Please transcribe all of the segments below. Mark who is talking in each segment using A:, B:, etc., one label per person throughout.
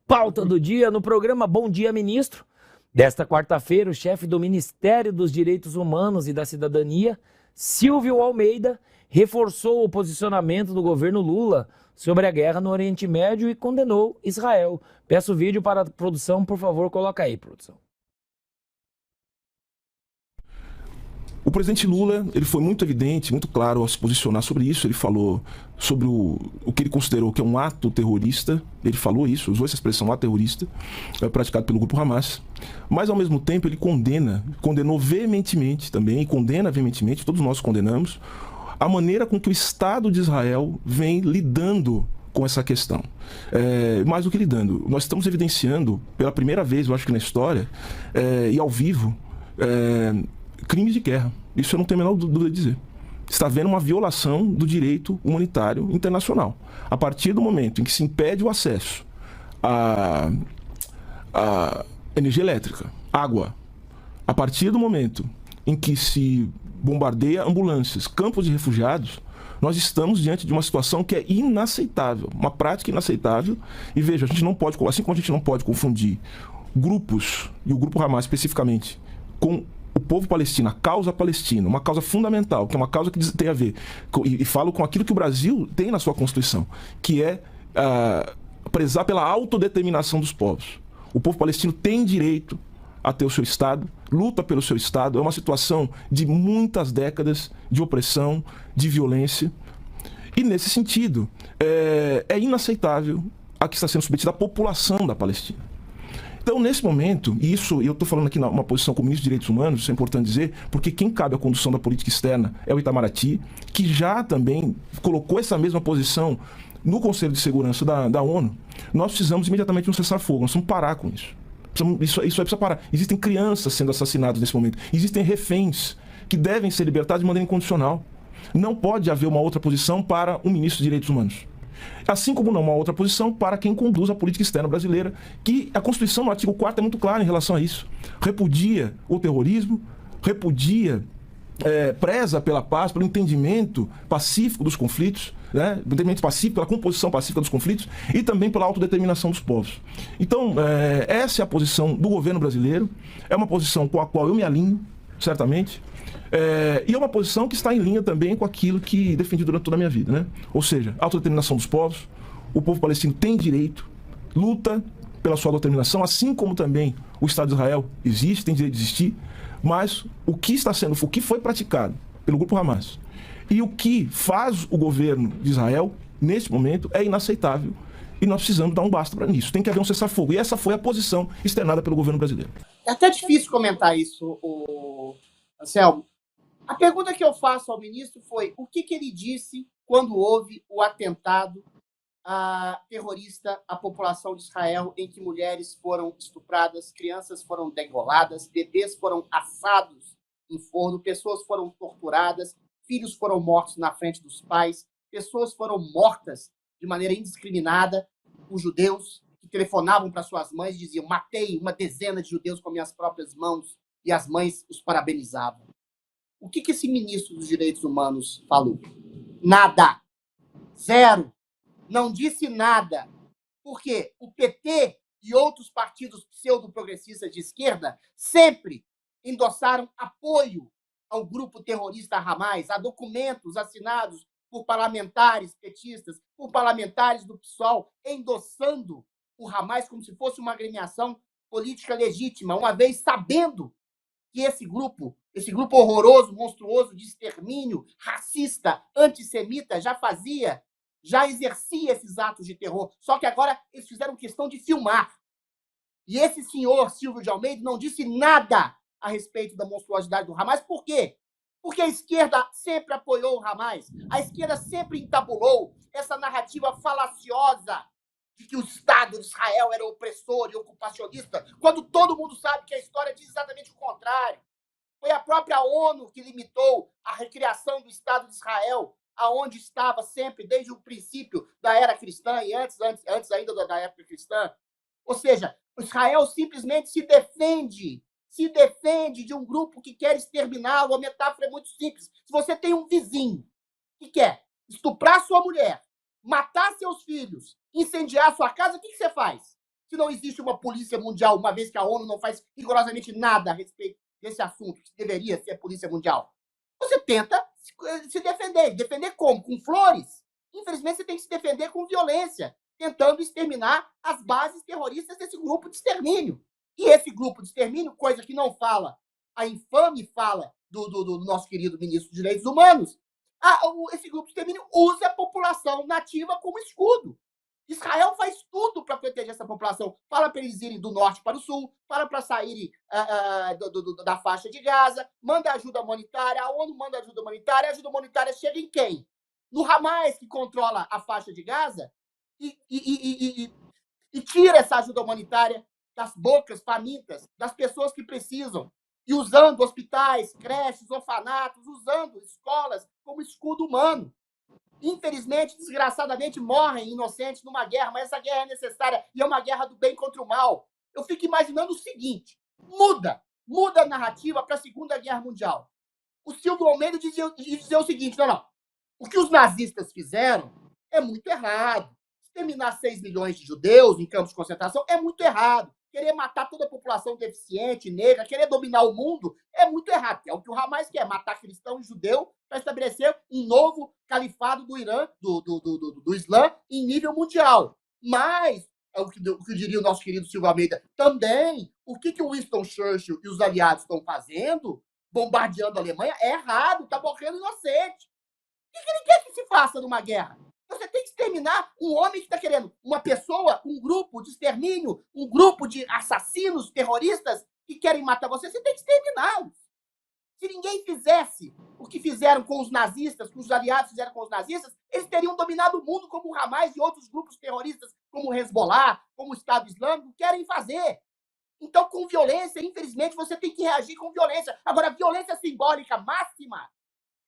A: Pauta do dia no programa Bom Dia Ministro. Desta quarta-feira, o chefe do Ministério dos Direitos Humanos e da Cidadania, Silvio Almeida, reforçou o posicionamento do governo Lula sobre a guerra no Oriente Médio e condenou Israel. Peço o vídeo para a produção, por favor, coloca aí, produção.
B: O presidente Lula, ele foi muito evidente, muito claro ao se posicionar sobre isso. Ele falou sobre o que ele considerou que é um ato terrorista. Ele falou isso, usou essa expressão, ato terrorista, praticado pelo grupo Hamas. Mas, ao mesmo tempo, ele condenou veementemente também, e condena veementemente, todos nós condenamos, a maneira com que o Estado de Israel vem lidando com essa questão. Mais do que lidando, nós estamos evidenciando, pela primeira vez, eu acho que na história, e ao vivo, crimes de guerra. Isso eu não tenho a menor dúvida de dizer. Está havendo uma violação do direito humanitário internacional. A partir do momento em que se impede o acesso à energia elétrica, água, a partir do momento em que se bombardeia ambulâncias, campos de refugiados, nós estamos diante de uma situação que é inaceitável, uma prática inaceitável. E veja, a gente não pode, assim como a gente não pode confundir grupos, e o grupo Hamas especificamente, com o povo palestino, a causa palestina, uma causa fundamental, que é uma causa que tem a ver, e falo com aquilo que o Brasil tem na sua Constituição, que é prezar pela autodeterminação dos povos. O povo palestino tem direito a ter o seu Estado, luta pelo seu Estado. É uma situação de muitas décadas de opressão, de violência. E, nesse sentido, é inaceitável a que está sendo submetida a população da Palestina. Então, nesse momento, e isso eu estou falando aqui numa posição como ministro de Direitos Humanos, isso é importante dizer, porque quem cabe à condução da política externa é o Itamaraty, que já também colocou essa mesma posição no Conselho de Segurança da ONU. Nós precisamos imediatamente um cessar-fogo, nós precisamos parar com isso. Isso aí precisa parar. Existem crianças sendo assassinadas nesse momento, existem reféns que devem ser libertados de maneira incondicional. Não pode haver uma outra posição para um ministro de Direitos Humanos. Assim como não uma outra posição para quem conduz a política externa brasileira, que a Constituição, no artigo 4º, é muito clara em relação a isso. Repudia o terrorismo, preza pela paz, pelo entendimento pacífico dos conflitos, né? Entendimento pacífico, pela composição pacífica dos conflitos e também pela autodeterminação dos povos. Então, essa é a posição do governo brasileiro, é uma posição com a qual eu me alinho, certamente, e é uma posição que está em linha também com aquilo que defendi durante toda a minha vida, né? Ou seja, autodeterminação dos povos, o povo palestino tem direito, luta pela sua autodeterminação, assim como também o Estado de Israel existe, tem direito de existir, mas o que foi praticado pelo grupo Hamas e o que faz o governo de Israel, nesse momento, é inaceitável. E nós precisamos dar um basta para isso. Tem que haver um cessar-fogo. E essa foi a posição externada pelo governo brasileiro.
C: É até difícil comentar isso, Anselmo. A pergunta que eu faço ao ministro foi o que ele disse quando houve o atentado terrorista à população de Israel, em que mulheres foram estupradas, crianças foram degoladas, bebês foram assados em forno, pessoas foram torturadas, filhos foram mortos na frente dos pais, pessoas foram mortas de maneira indiscriminada, os judeus que telefonavam para suas mães e diziam: matei uma dezena de judeus com minhas próprias mãos, e as mães os parabenizavam. O que esse ministro dos Direitos Humanos falou? Nada. Zero. Não disse nada. Porque o PT e outros partidos pseudo-progressistas de esquerda sempre endossaram apoio ao grupo terrorista Hamas. Há documentos assinados por parlamentares petistas, por parlamentares do PSOL, endossando o Hamas como se fosse uma agremiação política legítima, uma vez sabendo que esse grupo horroroso, monstruoso de extermínio, racista, antissemita, já exercia esses atos de terror. Só que agora eles fizeram questão de filmar. E esse senhor, Silvio de Almeida, não disse nada a respeito da monstruosidade do Hamas. Por quê? Porque a esquerda sempre apoiou o Hamas. A esquerda sempre entabulou essa narrativa falaciosa de que o Estado de Israel era opressor e ocupacionista, quando todo mundo sabe que a história diz exatamente o contrário. Foi a própria ONU que limitou a recriação do Estado de Israel, aonde estava sempre, desde o princípio da era cristã e antes ainda da época cristã. Ou seja, Israel simplesmente se defende de um grupo que quer exterminá-lo. A metáfora é muito simples. Se você tem um vizinho que quer estuprar sua mulher, matar seus filhos, incendiar sua casa, o que você faz? se não existe uma polícia mundial, uma vez que a ONU não faz rigorosamente nada a respeito desse assunto, que deveria ser a polícia mundial? Você tenta se defender. Defender como? Com flores? Infelizmente, você tem que se defender com violência, tentando exterminar as bases terroristas desse grupo de extermínio. E esse grupo de extermínio, coisa que não fala, a infame fala do nosso querido ministro dos Direitos Humanos, esse grupo de extermínio usa a população nativa como escudo. Israel faz tudo para proteger essa população. Fala para eles irem do norte para o sul, fala para saírem da faixa de Gaza, manda ajuda humanitária, a ONU manda ajuda humanitária, a ajuda humanitária chega em quem? No Hamas, que controla a faixa de Gaza, e tira essa ajuda humanitária das bocas famintas, das pessoas que precisam, e usando hospitais, creches, orfanatos, usando escolas como escudo humano. Infelizmente, desgraçadamente, morrem inocentes numa guerra, mas essa guerra é necessária e é uma guerra do bem contra o mal. Eu fico imaginando o seguinte, muda a narrativa para a Segunda Guerra Mundial. O Silvio Almeida dizia o seguinte, não, o que os nazistas fizeram é muito errado. Exterminar 6 milhões de judeus em campos de concentração é muito errado. Querer matar toda a população deficiente, negra, querer dominar o mundo é muito errado. É o que o Hamas quer, matar cristão e judeu para estabelecer um novo califado do Irã, do Islã, em nível mundial. Mas, é o que diria o nosso querido Silvio Almeida, também, o que o Winston Churchill e os aliados estão fazendo, bombardeando a Alemanha, é errado, está morrendo inocente. O que ele quer que se faça numa guerra? Você tem que exterminar um homem que está querendo, uma pessoa, um grupo de extermínio, um grupo de assassinos, terroristas que querem matar você, você tem que exterminá-los. Se ninguém fizesse o que fizeram com os nazistas, que os aliados fizeram com os nazistas, eles teriam dominado o mundo como o Hamas e outros grupos terroristas, como o Hezbollah, como o Estado Islâmico, querem fazer. Então, com violência, infelizmente, você tem que reagir com violência. Agora, a violência simbólica máxima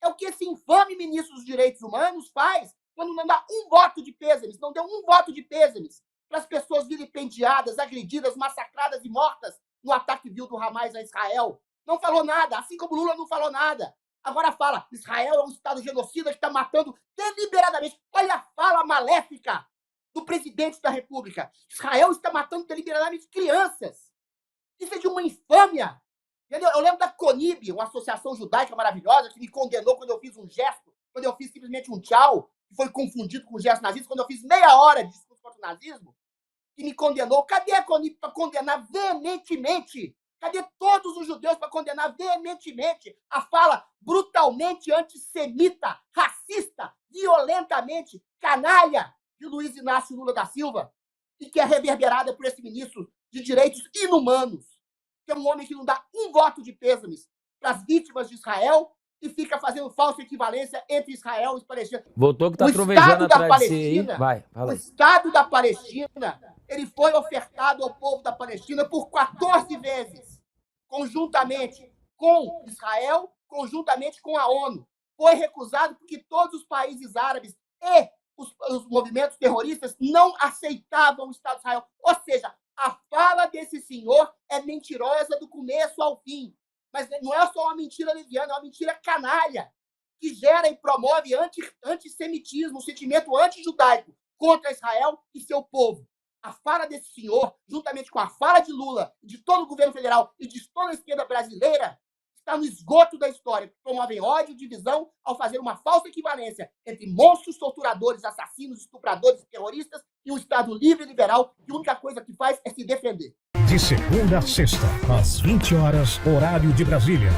C: é o que esse infame ministro dos Direitos Humanos faz quando não dá um voto de pêsames, não deu um voto de pêsames para as pessoas vilipendiadas, agredidas, massacradas e mortas no ataque vil do Hamas a Israel. Não falou nada, assim como Lula não falou nada. Agora fala, Israel é um Estado genocida que está matando deliberadamente. Olha a fala maléfica do presidente da República. Israel está matando deliberadamente crianças. Isso é de uma infâmia. Eu lembro da CONIB, uma associação judaica maravilhosa, que me condenou quando eu fiz um gesto, quando eu fiz simplesmente um tchau, que foi confundido com o gesto nazista, quando eu fiz meia hora de discurso contra o nazismo, que me condenou. Cadê a CONIB para condenar veementemente? Cadê todos os judeus para condenar veementemente a fala brutalmente antissemita, racista, violentamente canalha de Luiz Inácio Lula da Silva, e que é reverberada por esse ministro de direitos inumanos, que é um homem que não dá um voto de pêsames para as vítimas de Israel e fica fazendo falsa equivalência entre Israel e Palestina.
A: Voltou que tá trovejando atrás de você aí. Vai, fala
C: O
A: aí.
C: Estado da Palestina, ele foi ofertado ao povo da Palestina por 14 vezes, conjuntamente com Israel, conjuntamente com a ONU. Foi recusado porque todos os países árabes e os movimentos terroristas não aceitavam o Estado de Israel. Ou seja, a fala desse senhor é mentirosa do começo ao fim. Mas não é só uma mentira leviana, é uma mentira canalha, que gera e promove antissemitismo, um sentimento antijudaico contra Israel e seu povo. A fala desse senhor, juntamente com a fala de Lula, de todo o governo federal e de toda a esquerda brasileira, está no esgoto da história, que promovem ódio e divisão ao fazer uma falsa equivalência entre monstros, torturadores, assassinos, estupradores, terroristas e um Estado livre e liberal, que a única coisa que faz é se defender.
D: De segunda a sexta, às 20 horas, horário de Brasília.